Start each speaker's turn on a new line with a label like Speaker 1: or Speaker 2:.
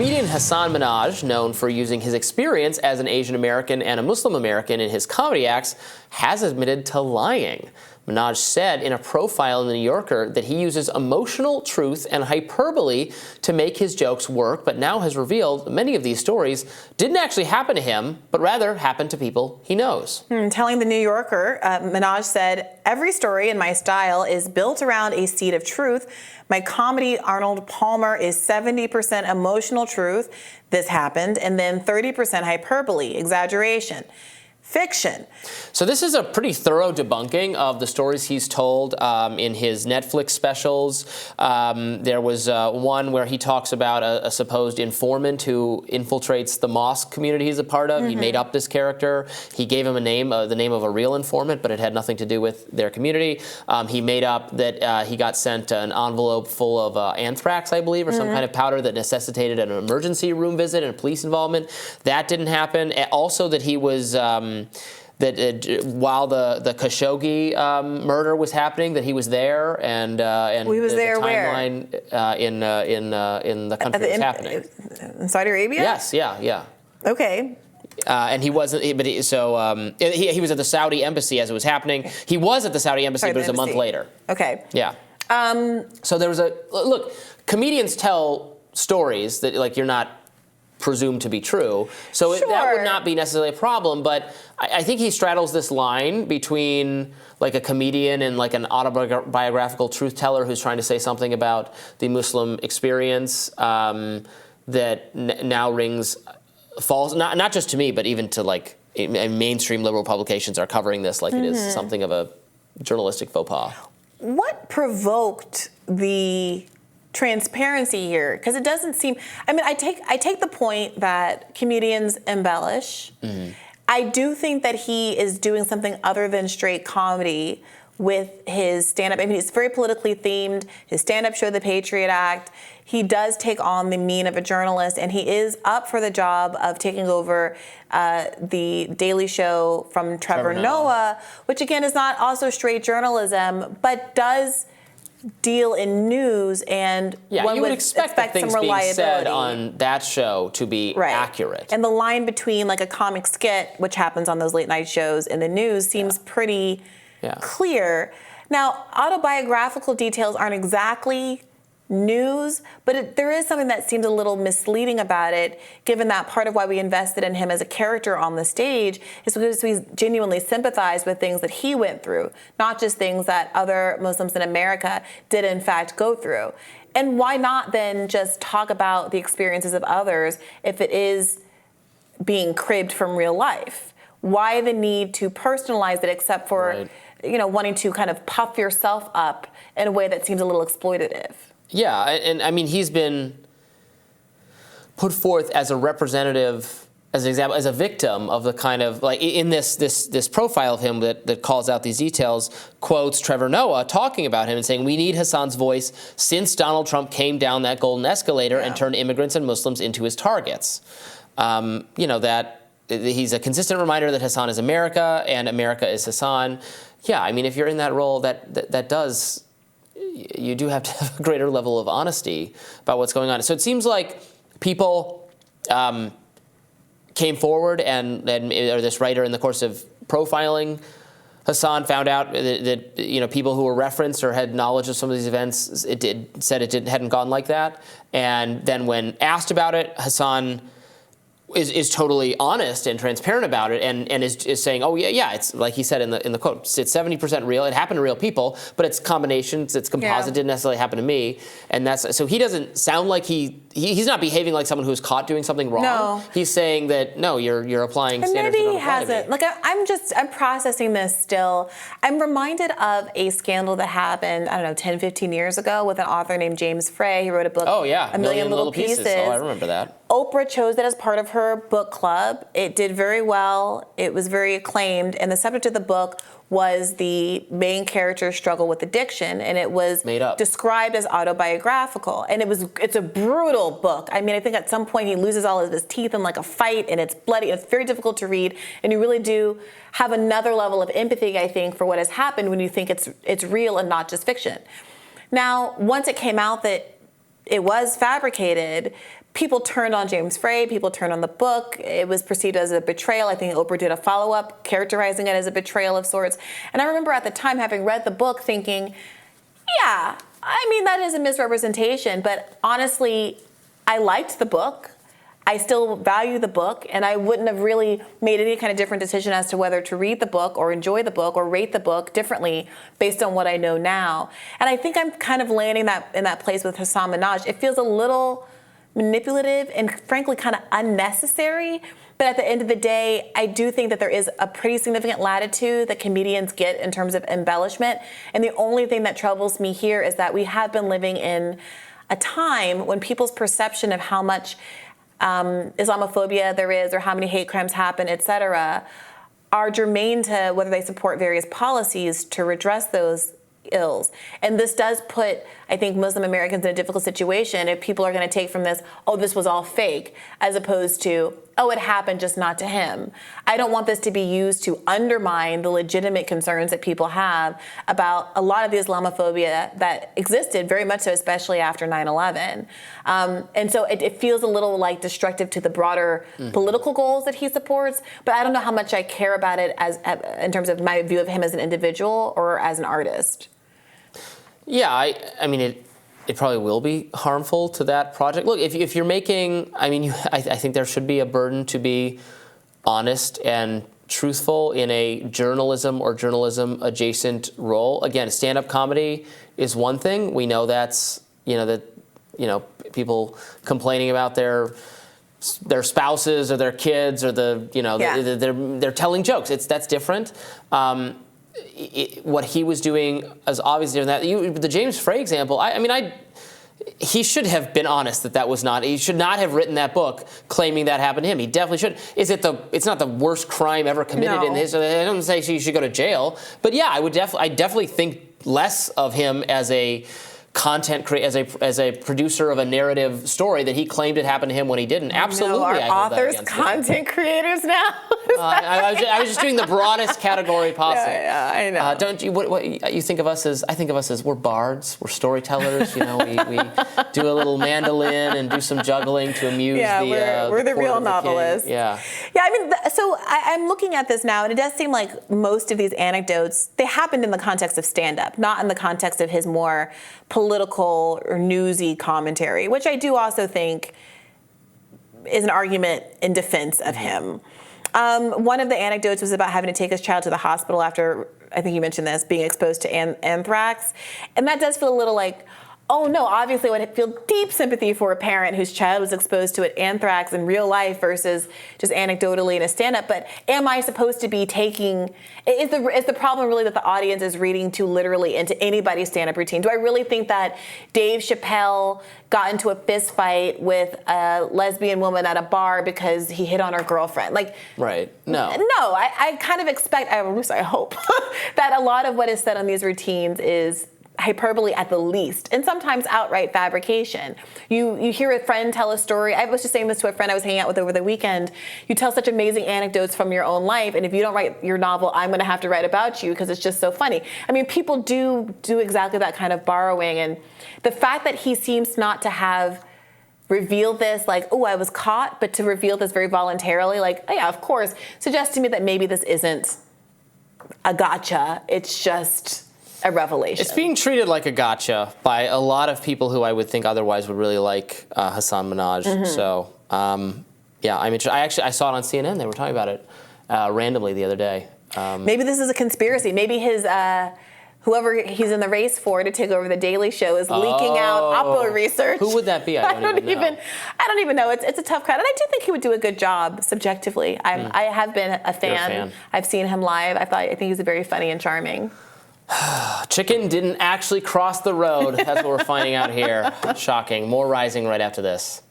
Speaker 1: Comedian Hassan Minhaj, known for using his experience as an Asian American and a Muslim American in his comedy acts, has admitted to lying. Minhaj said in a profile in The New Yorker that he uses emotional truth and hyperbole to make his jokes work, but now has revealed many of these stories didn't actually happen to him, but rather happened to people he knows.
Speaker 2: Telling The New Yorker, Minhaj said, "Every story in my style is built around a seed of truth. My comedy, Arnold Palmer, is 70% emotional truth. This happened, and then 30% hyperbole, exaggeration. Fiction."
Speaker 1: So this is a pretty thorough debunking of the stories he's told in his Netflix specials. There was one where he talks about a supposed informant who infiltrates the mosque community he's a part of. He made up this character. He gave him a name, the name of a real informant, but it had nothing to do with their community. He made up that he got sent an envelope full of anthrax, I believe, or some kind of powder that necessitated an emergency room visit and police involvement. That didn't happen. Also that he was... while the Khashoggi murder was happening, that he was there, and
Speaker 2: he was there
Speaker 1: the timeline in the country was happening.
Speaker 2: In Saudi Arabia?
Speaker 1: Yes, yeah.
Speaker 2: Okay.
Speaker 1: And he wasn't, but he was at the Saudi embassy as it was happening. He was at the Saudi embassy, but it was a month later.
Speaker 2: Okay.
Speaker 1: Yeah. So there was look, comedians tell stories that you're not presumed to be true. So that would not be necessarily a problem, but I think he straddles this line between like a comedian and like an autobiographical truth teller who's trying to say something about the Muslim experience that now rings false, not just to me, but even to like mainstream liberal publications are covering this like it is something of a journalistic faux pas. What
Speaker 2: provoked the transparency here? Because it doesn't seem, I mean, I take the point that comedians embellish. I do think that he is doing something other than straight comedy with his stand-up. I mean, it's very politically themed. His stand-up show, The Patriot Act, he does take on the mien of a journalist, and he is up for the job of taking over the Daily Show from Trevor Noah, which again is not also straight journalism, but does deal in news, and one
Speaker 1: you would expect that things
Speaker 2: some
Speaker 1: being said on that show to be accurate.
Speaker 2: And the line between like a comic skit, which happens on those late night shows, and the news seems pretty clear. Now, autobiographical details aren't exactly news, but there is something that seems a little misleading about it, given that part of why we invested in him as a character on the stage is because we genuinely sympathize with things that he went through, not just things that other Muslims in America did in fact go through. And why not then just talk about the experiences of others if it is being cribbed from real life? Why the need to personalize it except for wanting to kind of puff yourself up in a way that seems a little exploitative?
Speaker 1: Yeah, and I mean, he's been put forth as a representative, as an example, as a victim of the kind of, like, in this profile of him that calls out these details, quotes Trevor Noah talking about him and saying, "We need Hassan's voice since Donald Trump came down that golden escalator and turned immigrants and Muslims into his targets." That he's a consistent reminder that Hassan is America and America is Hassan. Yeah, I mean, if you're in that role, that does... you do have to have a greater level of honesty about what's going on. So it seems like people came forward and or this writer in the course of profiling Hassan found out that people who were referenced or had knowledge of some of these events hadn't gone like that. And then when asked about it, Hassan is totally honest and transparent about it, and is saying, "Oh yeah, it's like he said in the quote, it's 70% real. It happened to real people, but it's combinations, it's composite. Didn't necessarily happen to me." And that's so he doesn't sound like he's not behaving like someone who's caught doing something wrong.
Speaker 2: No.
Speaker 1: He's saying that no, you're applying
Speaker 2: and
Speaker 1: standards that
Speaker 2: maybe
Speaker 1: don't
Speaker 2: he
Speaker 1: apply to me.
Speaker 2: hasn't. Like I'm processing this still. I'm reminded of a scandal that happened 10, 15 years ago with an author named James Frey. He wrote a book.
Speaker 1: Oh yeah,
Speaker 2: A Million Little Pieces.
Speaker 1: Oh, I remember that.
Speaker 2: Oprah chose it as part of her book club. It did very well. It was very acclaimed. And the subject of the book was the main character's struggle with addiction. And it was described as autobiographical. And it's a brutal book. I mean, I think at some point he loses all of his teeth in like a fight, and it's bloody. It's very difficult to read. And you really do have another level of empathy, I think, for what has happened when you think it's real and not just fiction. Now, once it came out that it was fabricated, people turned on James Frey, people turned on the book. It was perceived as a betrayal. I think Oprah did a follow-up characterizing it as a betrayal of sorts. And I remember at the time having read the book thinking, yeah, I mean, that is a misrepresentation. But honestly, I liked the book. I still value the book, and I wouldn't have really made any kind of different decision as to whether to read the book or enjoy the book or rate the book differently based on what I know now. And I think I'm kind of landing in that place with Hassan Minaj. It feels a little manipulative and frankly kind of unnecessary. But at the end of the day, I do think that there is a pretty significant latitude that comedians get in terms of embellishment. And the only thing that troubles me here is that we have been living in a time when people's perception of how much Islamophobia there is or how many hate crimes happen, et cetera, are germane to whether they support various policies to redress those ills. And this does put, I think, Muslim Americans in a difficult situation if people are going to take from this, oh, this was all fake, as opposed to, oh, it happened, just not to him. I don't want this to be used to undermine the legitimate concerns that people have about a lot of the Islamophobia that existed, very much so, especially after 9/11. And so it feels a little like destructive to the broader political goals that he supports, but I don't know how much I care about it in terms of my view of him as an individual or as an artist.
Speaker 1: Yeah, I mean, it probably will be harmful to that project. Look, if you're making, I mean, I think there should be a burden to be honest and truthful in a journalism or journalism adjacent role. Again, stand-up comedy is one thing. We know that's, people complaining about their spouses or their kids or they're telling jokes. That's different. What he was doing is obviously different. The James Frey example, he should have been honest that was not. He should not have written that book claiming that happened to him. He definitely should. It's not the worst crime ever committed in his. I don't say he should go to jail, but yeah, I definitely think less of him as a content as a producer of a narrative story that he claimed it happened to him when he didn't. Absolutely,
Speaker 2: no, our authors content creators now.
Speaker 1: I was just doing the broadest category possible.
Speaker 2: Yeah, I know.
Speaker 1: Don't you? What you think of us as? I think of us as we're bards, we're storytellers. We do a little mandolin and do some juggling to amuse
Speaker 2: we're the real novelists.
Speaker 1: Yeah.
Speaker 2: Yeah, I mean, so I'm looking at this now, and it does seem like most of these anecdotes, they happened in the context of stand-up, not in the context of his more political or newsy commentary, which I do also think is an argument in defense of him. One of the anecdotes was about having to take his child to the hospital after, I think you mentioned this, being exposed to anthrax. And that does feel a little like, oh no, obviously I would feel deep sympathy for a parent whose child was exposed to anthrax in real life versus just anecdotally in a stand-up. But am I supposed to be taking, is the problem really that the audience is reading too literally into anybody's stand-up routine? Do I really think that Dave Chappelle got into a fist fight with a lesbian woman at a bar because he hit on her girlfriend?
Speaker 1: Right. No.
Speaker 2: No, I kind of expect, at least I hope, that a lot of what is said on these routines is hyperbole at the least, and sometimes outright fabrication. You hear a friend tell a story. I was just saying this to a friend I was hanging out with over the weekend. You tell such amazing anecdotes from your own life, and if you don't write your novel, I'm going to have to write about you because it's just so funny. I mean, people do exactly that kind of borrowing, and the fact that he seems not to have revealed this, like, oh, I was caught, but to reveal this very voluntarily, like, oh yeah, of course, suggests to me that maybe this isn't a gotcha. It's just a revelation. It's
Speaker 1: being treated like a gotcha by a lot of people who I would think otherwise would really like Hasan Minaj. Mm-hmm. So, yeah, I'm interested. I saw it on CNN. They were talking about it randomly the other day.
Speaker 2: Maybe this is a conspiracy. Maybe his whoever he's in the race for to take over the Daily Show is leaking out Oppo research.
Speaker 1: Who would that be? I don't
Speaker 2: even know. It's a tough cut, and I do think he would do a good job subjectively. I have been a fan. I've seen him live. I think he's very funny and charming.
Speaker 1: Chicken didn't actually cross the road. That's what we're finding out here. Shocking. More Rising right after this.